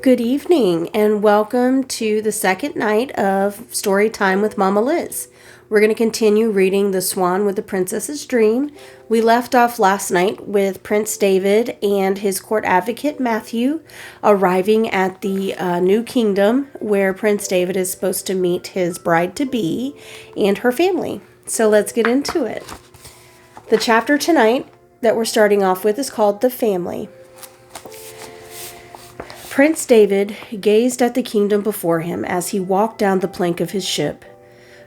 Good evening, and welcome to the second night of Story Time with Mama Liz. We're going to continue reading The Swan with the Princess's Dream. We left off last night with Prince David and his court advocate Matthew arriving at the new kingdom where Prince David is supposed to meet his bride-to-be and her family. So let's get into it. The chapter tonight that we're starting off with is called The Family. Prince David gazed at the kingdom before him as he walked down the plank of his ship.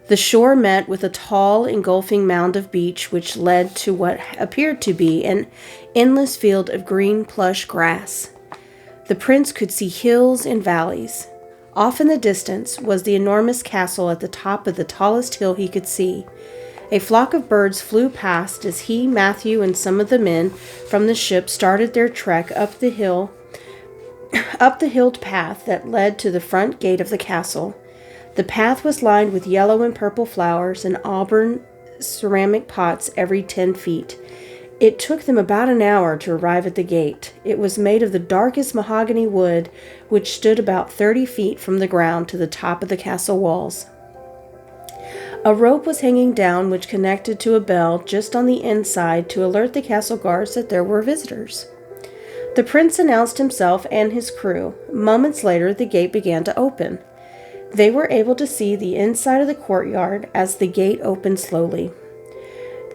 The shore met with a tall, engulfing mound of beach which led to what appeared to be an endless field of green plush grass. The prince could see hills and valleys. Off in the distance was the enormous castle at the top of the tallest hill he could see. A flock of birds flew past as he, Matthew, and some of the men from the ship started their trek up the hilled path that led to the front gate of the castle. The path was lined with yellow and purple flowers and auburn ceramic pots every 10 feet. It took them about an hour to arrive at the gate. It was made of the darkest mahogany wood, which stood about 30 feet from the ground to the top of the castle walls. A rope was hanging down which connected to a bell just on the inside to alert the castle guards that there were visitors. The prince announced himself and his crew. Moments later, the gate began to open. They were able to see the inside of the courtyard as the gate opened slowly.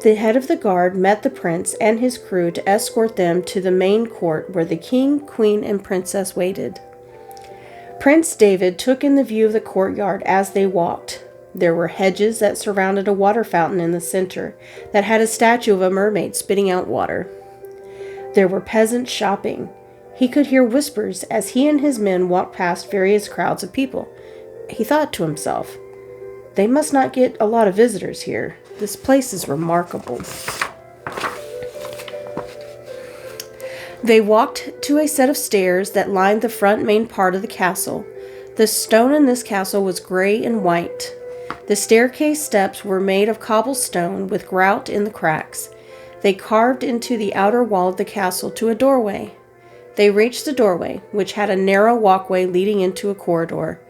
The head of the guard met the prince and his crew to escort them to the main court where the king, queen, and princess waited. Prince David took in the view of the courtyard as they walked. There were hedges that surrounded a water fountain in the center that had a statue of a mermaid spitting out water. There were peasants shopping. He could hear whispers as he and his men walked past various crowds of people. He thought to himself, "They must not get a lot of visitors here. This place is remarkable." They walked to a set of stairs that lined the front main part of the castle. The stone in this castle was gray and white. The staircase steps were made of cobblestone with grout in the cracks. They carved into the outer wall of the castle to a doorway. They reached the doorway, which had a narrow walkway leading into a corridor.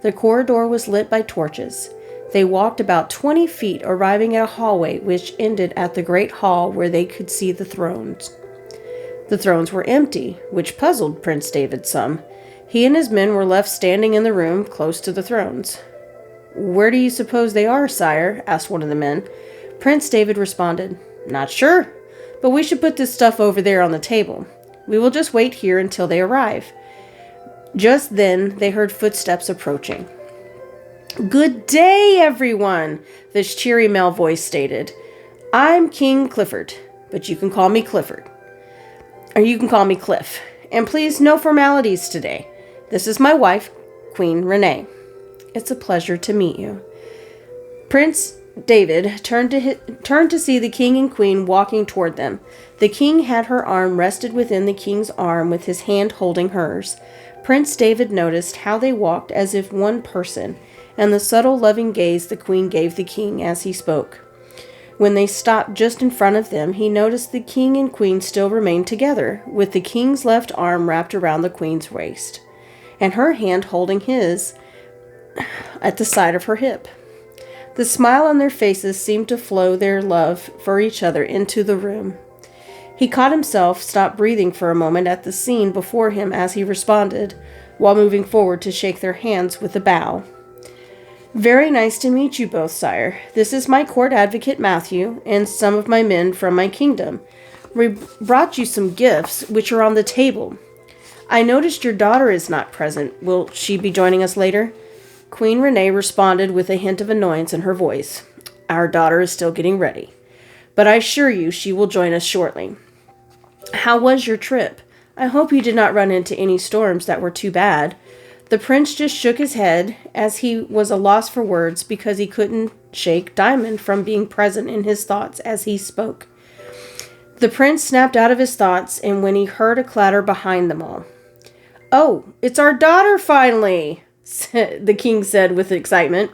The corridor was lit by torches. They walked about 20 feet, arriving at a hallway which ended at the great hall where they could see the thrones. The thrones were empty, which puzzled Prince David some. He and his men were left standing in the room close to the thrones. "Where do you suppose they are, sire?" asked one of the men. Prince David responded, "Not sure, but we should put this stuff over there on the table. We will just wait here until they arrive." Just then, they heard footsteps approaching. "Good day, everyone," this cheery male voice stated. "I'm King Clifford, but you can call me Clifford. Or you can call me Cliff. And please, no formalities today. This is my wife, Queen Renee. It's a pleasure to meet you." Prince David turned to see the king and queen walking toward them. The king had her arm rested within the king's arm with his hand holding hers. Prince David noticed how they walked as if one person, and the subtle, loving gaze the queen gave the king as he spoke. When they stopped just in front of them, he noticed the king and queen still remained together, with the king's left arm wrapped around the queen's waist, and her hand holding his at the side of her hip. The smile on their faces seemed to flow their love for each other into the room. He caught himself, stopped breathing for a moment at the scene before him as he responded, while moving forward to shake their hands with a bow. "Very nice to meet you both, sire. This is my court advocate Matthew, and some of my men from my kingdom. We brought you some gifts, which are on the table. I noticed your daughter is not present. Will she be joining us later?" Queen Renee responded with a hint of annoyance in her voice. "Our daughter is still getting ready, but I assure you she will join us shortly." "How was your trip? I hope you did not run into any storms that were too bad." The prince just shook his head as he was a loss for words because he couldn't shake Diamond from being present in his thoughts as he spoke. The prince snapped out of his thoughts and when he heard a clatter behind them all. "Oh, it's our daughter finally!" the king said with excitement.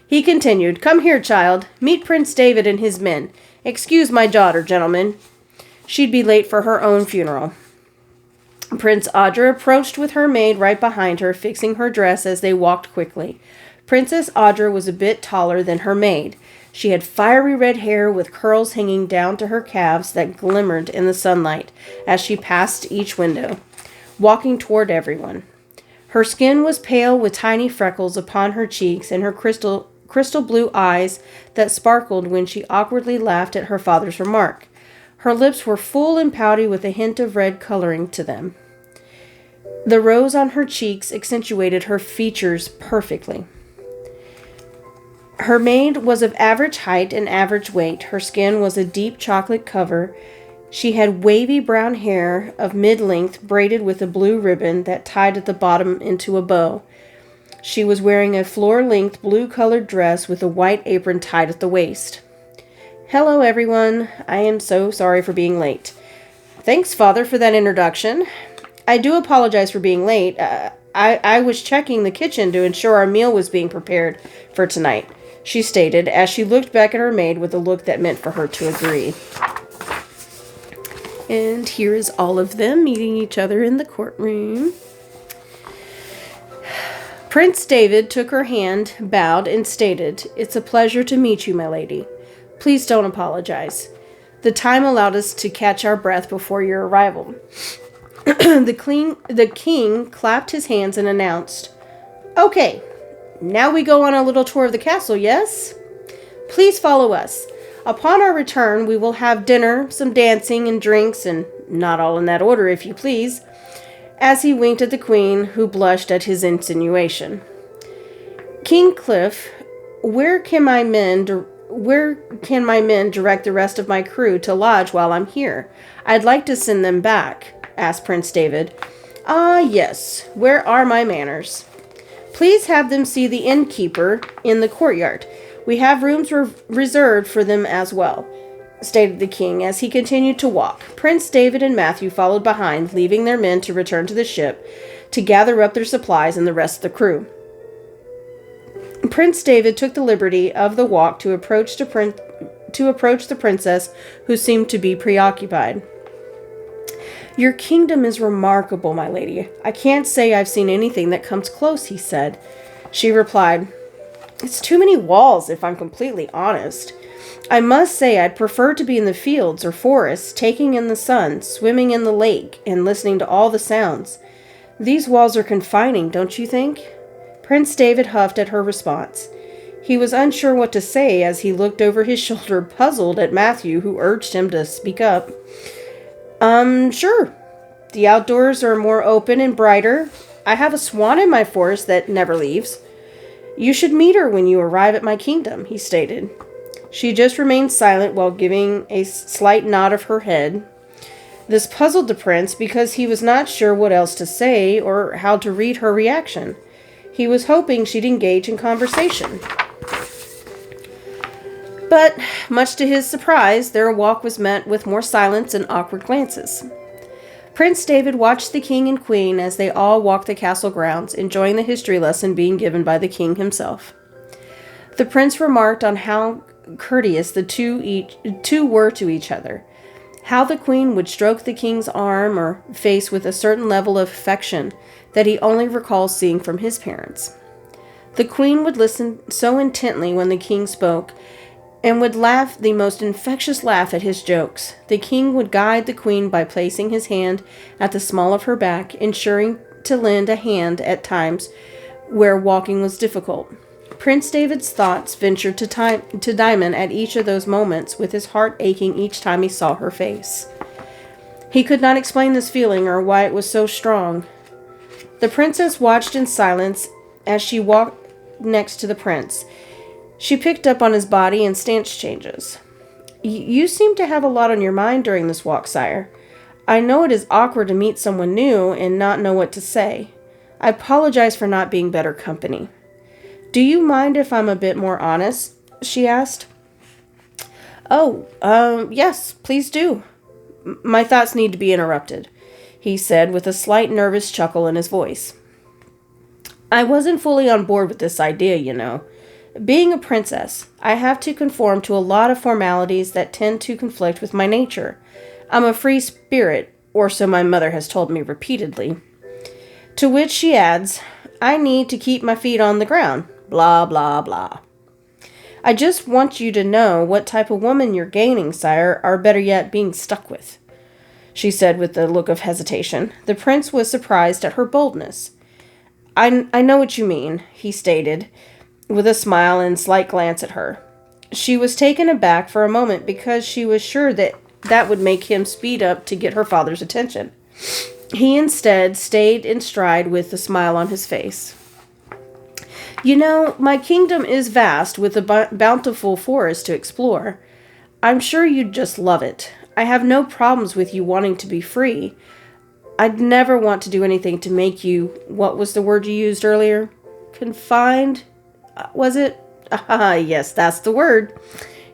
He continued, "Come here, child. Meet Prince David and his men. Excuse my daughter, gentlemen. She'd be late for her own funeral." Prince Audra approached with her maid right behind her, fixing her dress as they walked quickly. Princess Audra was a bit taller than her maid. She had fiery red hair with curls hanging down to her calves that glimmered in the sunlight as she passed each window, walking toward everyone. Her skin was pale with tiny freckles upon her cheeks and her crystal blue eyes that sparkled when she awkwardly laughed at her father's remark. Her lips were full and pouty with a hint of red coloring to them. The rose on her cheeks accentuated her features perfectly. Her maid was of average height and average weight. Her skin was a deep chocolate color. She had wavy brown hair of mid-length braided with a blue ribbon that tied at the bottom into a bow. She was wearing a floor-length blue-colored dress with a white apron tied at the waist. "Hello, everyone. I am so sorry for being late." "Thanks, Father, for that introduction. I do apologize for being late. I was checking the kitchen to ensure our meal was being prepared for tonight," she stated as she looked back at her maid with a look that meant for her to agree. And here is all of them meeting each other in the courtroom. Prince David took her hand, bowed, and stated, "It's a pleasure to meet you, my lady. Please don't apologize. The time allowed us to catch our breath before your arrival." The king clapped his hands and announced, "Okay, now we go on a little tour of the castle, yes? Please follow us. Upon our return, we will have dinner, some dancing and drinks, and not all in that order, if you please," as he winked at the queen, who blushed at his insinuation. "King Cliff, where can my men direct the rest of my crew to lodge while I'm here? I'd like to send them back," asked Prince David. "Ah, yes. Where are my manners?" "Please have them see the innkeeper in the courtyard. We have rooms reserved for them as well," stated the king as he continued to walk. Prince David and Matthew followed behind, leaving their men to return to the ship to gather up their supplies and the rest of the crew. Prince David took the liberty of the walk to approach the princess, who seemed to be preoccupied. "Your kingdom is remarkable, my lady. I can't say I've seen anything that comes close," he said. She replied, "It's too many walls, if I'm completely honest. I must say I'd prefer to be in the fields or forests, taking in the sun, swimming in the lake, and listening to all the sounds. These walls are confining, don't you think?" Prince David huffed at her response. He was unsure what to say as he looked over his shoulder, puzzled at Matthew, who urged him to speak up. Sure. The outdoors are more open and brighter. I have a swan in my forest that never leaves. You should meet her when you arrive at my kingdom," he stated. She just remained silent while giving a slight nod of her head. This puzzled the prince because he was not sure what else to say or how to read her reaction. He was hoping she'd engage in conversation. But, much to his surprise, their walk was met with more silence and awkward glances. Prince David watched the king and queen as they all walked the castle grounds, enjoying the history lesson being given by the king himself. The prince remarked on how courteous the two were to each other, how the queen would stroke the king's arm or face with a certain level of affection that he only recalls seeing from his parents. The queen would listen so intently when the king spoke, and would laugh the most infectious laugh at his jokes. The king would guide the queen by placing his hand at the small of her back, ensuring to lend a hand at times where walking was difficult. Prince David's thoughts ventured to Diamond at each of those moments, with his heart aching each time he saw her face. He could not explain this feeling or why it was so strong. The princess watched in silence as she walked next to the prince. She picked up on his body and stance changes. You seem to have a lot on your mind during this walk, sire. I know it is awkward to meet someone new and not know what to say. I apologize for not being better company." "Do you mind if I'm a bit more honest?" she asked. "Oh, yes, please do. My thoughts need to be interrupted," he said with a slight nervous chuckle in his voice. "I wasn't fully on board with this idea, you know. Being a princess, I have to conform to a lot of formalities that tend to conflict with my nature. I'm a free spirit, or so my mother has told me repeatedly. To which she adds, I need to keep my feet on the ground. Blah, blah, blah. I just want you to know what type of woman you're gaining, sire, or better yet, being stuck with, she said with a look of hesitation. The prince was surprised at her boldness. I know what you mean, he stated, with a smile and slight glance at her. She was taken aback for a moment because she was sure that would make him speed up to get her father's attention. He instead stayed in stride with a smile on his face. You know, my kingdom is vast with a bountiful forest to explore. I'm sure you'd just love it. I have no problems with you wanting to be free. I'd never want to do anything to make you, what was the word you used earlier? Confined? Was it? Ah, yes, that's the word,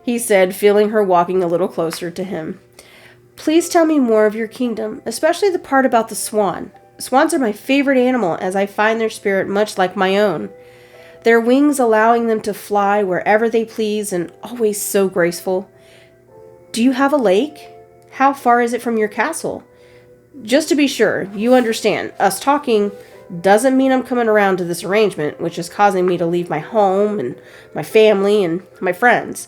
he said, feeling her walking a little closer to him. Please tell me more of your kingdom, especially the part about the swan. Swans are my favorite animal, as I find their spirit much like my own. Their wings allowing them to fly wherever they please and always so graceful. Do you have a lake? How far is it from your castle? Just to be sure, you understand, us talking doesn't mean I'm coming around to this arrangement, which is causing me to leave my home and my family and my friends.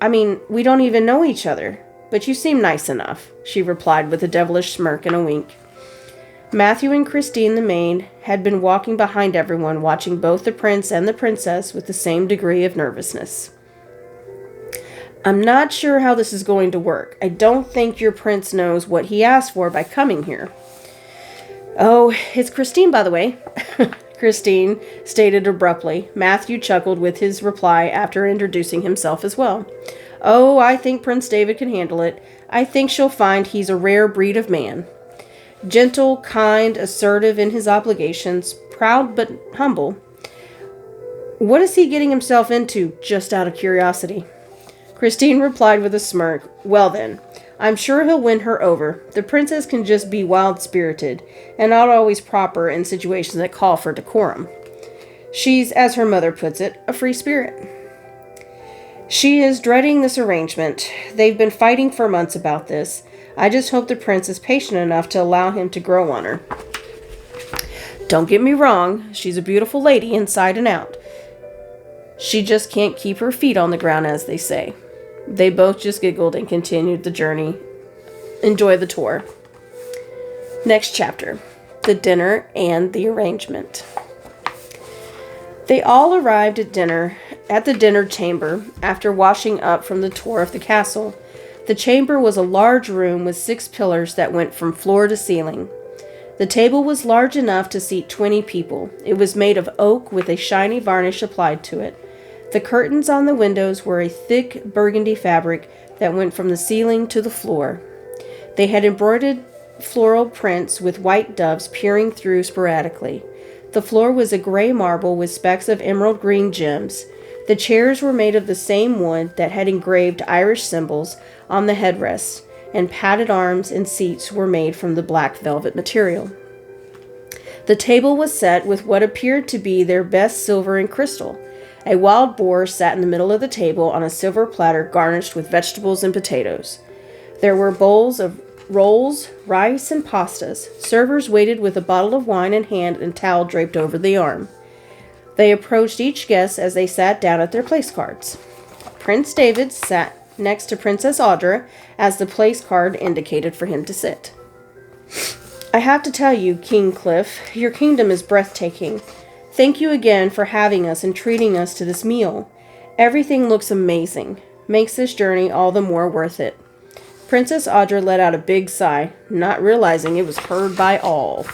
I mean, we don't even know each other, but you seem nice enough, she replied with a devilish smirk and a wink. Matthew and Christine, the maid, had been walking behind everyone, watching both the prince and the princess with the same degree of nervousness. I'm not sure how this is going to work. I don't think your prince knows what he asked for by coming here. Oh, it's Christine, by the way, Christine stated abruptly. Matthew chuckled with his reply after introducing himself as well. Oh, I think Prince David can handle it. I think she'll find he's a rare breed of man. Gentle, kind, assertive in his obligations, proud but humble. What is he getting himself into, just out of curiosity? Christine replied with a smirk. Well then, I'm sure he'll win her over. The princess can just be wild-spirited, and not always proper in situations that call for decorum. She's, as her mother puts it, a free spirit. She is dreading this arrangement. They've been fighting for months about this. I just hope the prince is patient enough to allow him to grow on her. Don't get me wrong, she's a beautiful lady inside and out. She just can't keep her feet on the ground, as they say. They both just giggled and continued the journey. Enjoy the tour. Next chapter. The dinner and the arrangement. They all arrived at the dinner chamber after washing up from the tour of the castle. The chamber was a large room with 6 pillars that went from floor to ceiling. The table was large enough to seat 20 people. It was made of oak with a shiny varnish applied to it. The curtains on the windows were a thick burgundy fabric that went from the ceiling to the floor. They had embroidered floral prints with white doves peering through sporadically. The floor was a gray marble with specks of emerald green gems. The chairs were made of the same wood that had engraved Irish symbols on the headrests, and padded arms and seats were made from the black velvet material. The table was set with what appeared to be their best silver and crystal. A wild boar sat in the middle of the table on a silver platter garnished with vegetables and potatoes. There were bowls of rolls, rice, and pastas. Servers waited with a bottle of wine in hand and towel draped over the arm. They approached each guest as they sat down at their place cards. Prince David sat next to Princess Audra as the place card indicated for him to sit. I have to tell you, King Cliff, your kingdom is breathtaking. Thank you again for having us and treating us to this meal. Everything looks amazing. Makes this journey all the more worth it. Princess Audra let out a big sigh, not realizing it was heard by all.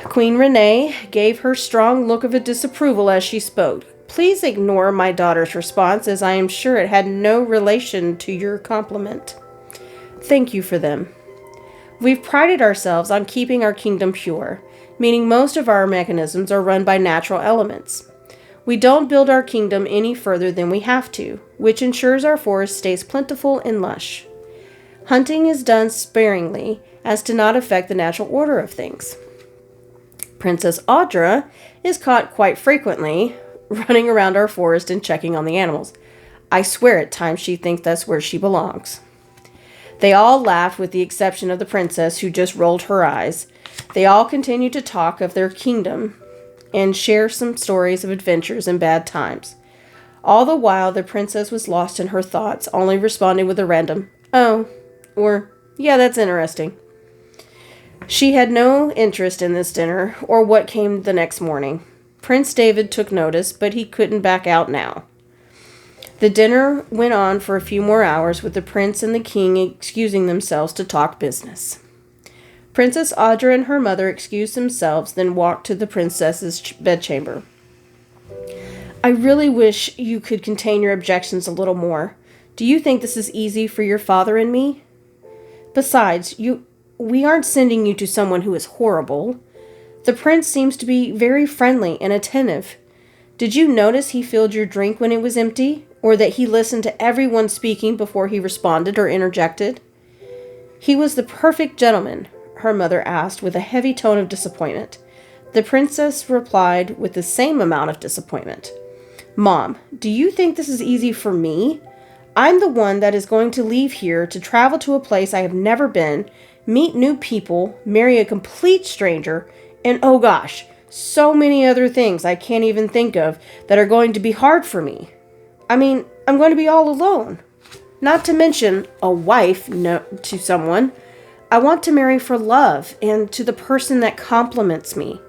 Queen Renee gave her strong look of disapproval as she spoke. Please ignore my daughter's response, as I am sure it had no relation to your compliment. Thank you for them. We've prided ourselves on keeping our kingdom pure, meaning most of our mechanisms are run by natural elements. We don't build our kingdom any further than we have to, which ensures our forest stays plentiful and lush. Hunting is done sparingly as to not affect the natural order of things. Princess Audra is caught quite frequently running around our forest and checking on the animals. I swear at times she thinks that's where she belongs. They all laughed with the exception of the princess, who just rolled her eyes. They all continued to talk of their kingdom and share some stories of adventures and bad times. All the while, the princess was lost in her thoughts, only responding with a random, "Oh," or "Yeah, that's interesting." She had no interest in this dinner or what came the next morning. Prince David took notice, but he couldn't back out now. The dinner went on for a few more hours, with the prince and the king excusing themselves to talk business. Princess Audra and her mother excused themselves, then walked to the princess's bedchamber. "I really wish you could contain your objections a little more. Do you think this is easy for your father and me? Besides, we aren't sending you to someone who is horrible. The prince seems to be very friendly and attentive. Did you notice he filled your drink when it was empty? Or that he listened to everyone speaking before he responded or interjected?" "He was the perfect gentleman," her mother asked with a heavy tone of disappointment. The princess replied with the same amount of disappointment. "Mom, do you think this is easy for me? I'm the one that is going to leave here to travel to a place I have never been, meet new people, marry a complete stranger, and oh gosh, so many other things I can't even think of that are going to be hard for me. I mean, I'm going to be all alone. Not to mention a wife to someone. I want to marry for love and to the person that compliments me,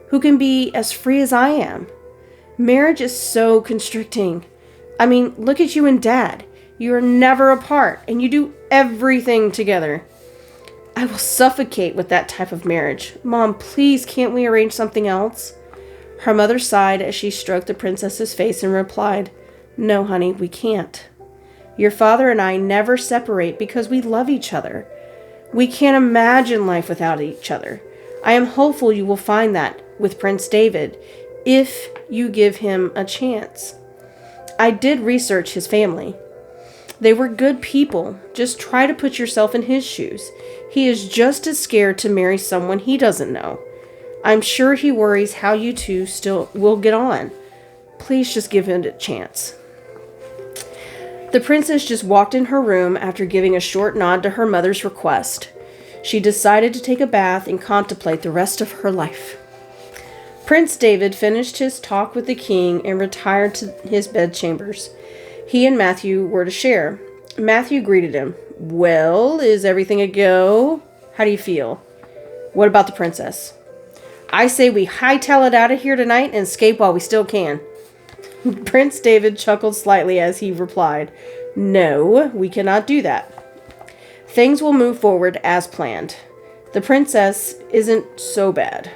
who can be as free as I am. Marriage is so constricting. I mean, look at you and Dad. You are never apart, and you do everything together. I will suffocate with that type of marriage. Mom, please, can't we arrange something else?" Her mother sighed as she stroked the princess's face and replied, "No, honey, we can't. Your father and I never separate because we love each other. We can't imagine life without each other. I am hopeful you will find that with Prince David, if you give him a chance. I did research his family. They were good people. Just try to put yourself in his shoes. He is just as scared to marry someone he doesn't know. I'm sure he worries how you two still will get on. Please just give him a chance." The princess just walked in her room after giving a short nod to her mother's request. She decided to take a bath and contemplate the rest of her life. Prince David finished his talk with the king and retired to his bedchambers. He and Matthew were to share. Matthew greeted him. "Well, is everything a go? How do you feel? What about the princess?" "I say we hightail it out of here tonight and escape while we still can." Prince David chuckled slightly as he replied, "No, we cannot do that. Things will move forward as planned. The princess isn't so bad.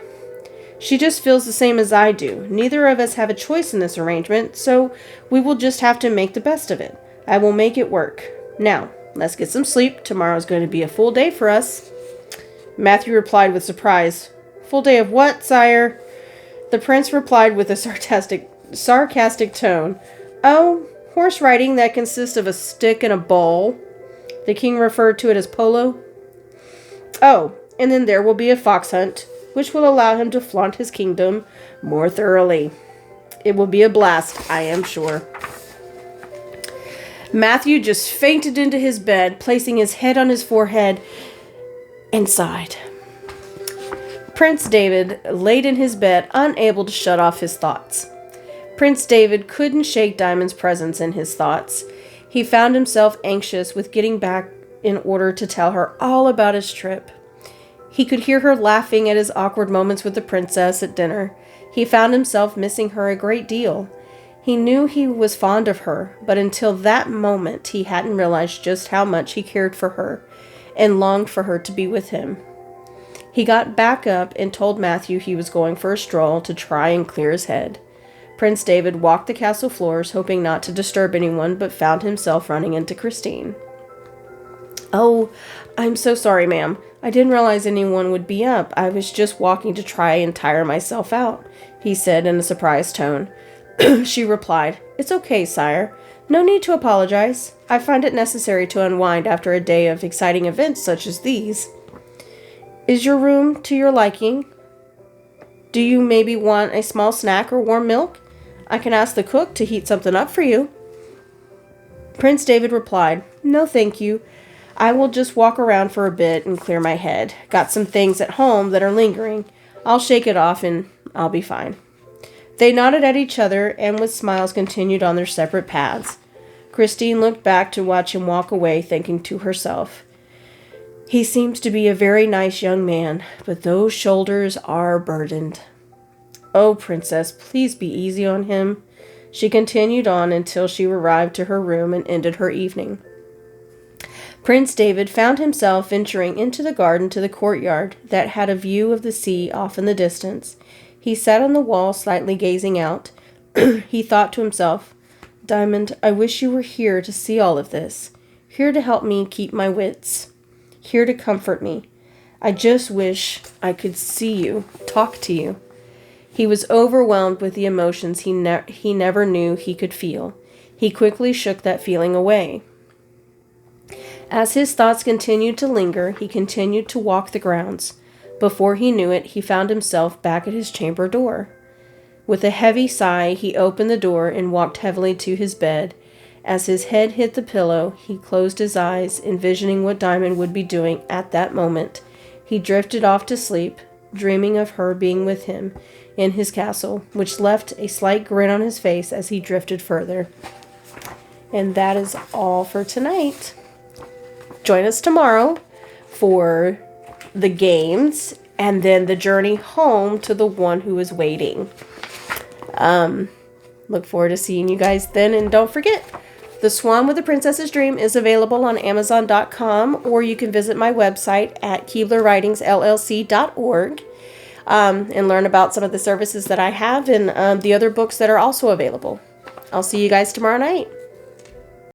She just feels the same as I do. Neither of us have a choice in this arrangement, so we will just have to make the best of it. I will make it work. Now, let's get some sleep. Tomorrow is going to be a full day for us." Matthew replied with surprise, "Full day of what, sire?" The prince replied with a sarcastic tone, "Oh, horse riding that consists of a stick and a ball." The king referred to it as polo. "Oh, and then there will be a fox hunt, which will allow him to flaunt his kingdom more thoroughly. It will be a blast, I am sure." Matthew just fainted into his bed, placing his head on his forehead, and sighed. Prince David laid in his bed, unable to shut off his thoughts. Prince David couldn't shake Diamond's presence in his thoughts. He found himself anxious with getting back in order to tell her all about his trip. He could hear her laughing at his awkward moments with the princess at dinner. He found himself missing her a great deal. He knew he was fond of her, but until that moment he hadn't realized just how much he cared for her and longed for her to be with him. He got back up and told Matthew he was going for a stroll to try and clear his head. Prince David walked the castle floors, hoping not to disturb anyone, but found himself running into Christine. "Oh, I'm so sorry, ma'am. I didn't realize anyone would be up. I was just walking to try and tire myself out," he said in a surprised tone. She replied, "It's okay, sire. No need to apologize. I find it necessary to unwind after a day of exciting events such as these. Is your room to your liking? Do you maybe want a small snack or warm milk? I can ask the cook to heat something up for you." Prince David replied, "No, thank you. I will just walk around for a bit and clear my head. Got some things at home that are lingering. I'll shake it off and I'll be fine." They nodded at each other and with smiles continued on their separate paths. Christine looked back to watch him walk away, thinking to herself, "He seems to be a very nice young man, but those shoulders are burdened. Oh, Princess, please be easy on him." She continued on until she arrived to her room and ended her evening. Prince David found himself venturing into the garden to the courtyard that had a view of the sea off in the distance. He sat on the wall, slightly gazing out. He thought to himself, "Diamond, I wish you were here to see all of this, here to help me keep my wits, here to comfort me. I just wish I could see you, talk to you." He was overwhelmed with the emotions he never knew he could feel. He quickly shook that feeling away. As his thoughts continued to linger, he continued to walk the grounds. Before he knew it, he found himself back at his chamber door. With a heavy sigh, he opened the door and walked heavily to his bed. As his head hit the pillow, he closed his eyes, envisioning what Diamond would be doing at that moment. He drifted off to sleep, dreaming of her being with him in his castle, which left a slight grin on his face as he drifted further. And that is all for tonight. Join us tomorrow for the games and then the journey home to the one who is waiting. Look forward to seeing you guys then. And don't forget, The Swan with the Princess's Dream is available on Amazon.com, or you can visit my website at KeeblerWritingsLLC.org and learn about some of the services that I have and the other books that are also available. I'll see you guys tomorrow night.